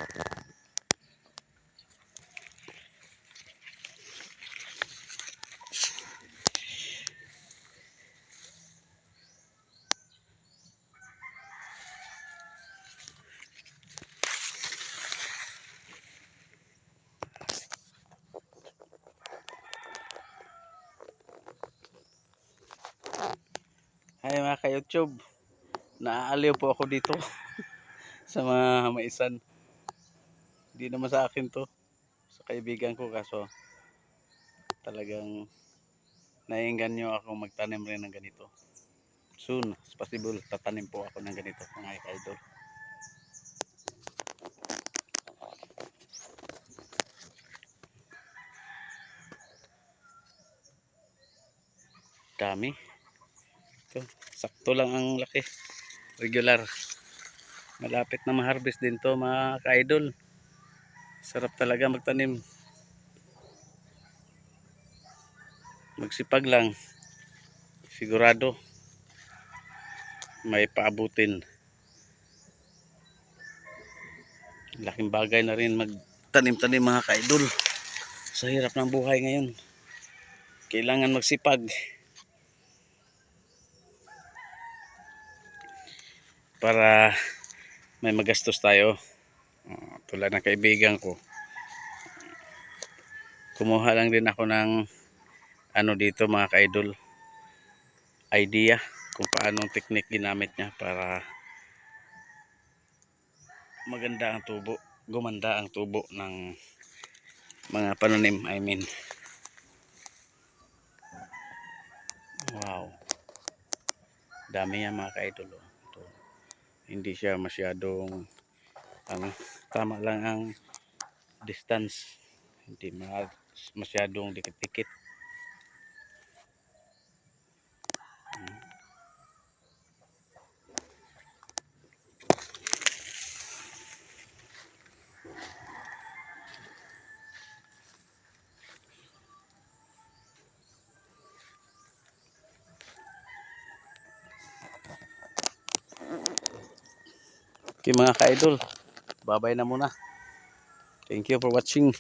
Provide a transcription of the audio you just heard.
Hi mga ka-YouTube, naaaliw po ako dito sa mga maisan. Hindi naman sa akin to, sa kaibigan ko, kaso talagang naiengganyo ako magtanim rin ng ganito. Soon as possible, tatanim po ako ng ganito mga ka-idol. Dami. Ito, sakto lang ang laki. Regular. Malapit na ma-harvest din to mga ka-idol. Sarap talaga magtanim. Magsipag lang. Sigurado may paabutin. Laking bagay na rin magtanim-tanim mga ka-idol. Sa hirap ng buhay ngayon, kailangan magsipag para may magastos tayo. Tulad ng kaibigan ko, kumuha lang din ako ng ano dito mga ka-idol, idea kung paanong technique ginamit niya para maganda ang tubo, gumanda ang tubo ng mga pananim. I mean, wow, dami yan mga ka-idol. Ito, hindi siya masyadong ano, tama lang ang distance, hindi masyadong dikit-dikit. Okay mga ka-idol, babay na muna. Thank you for watching.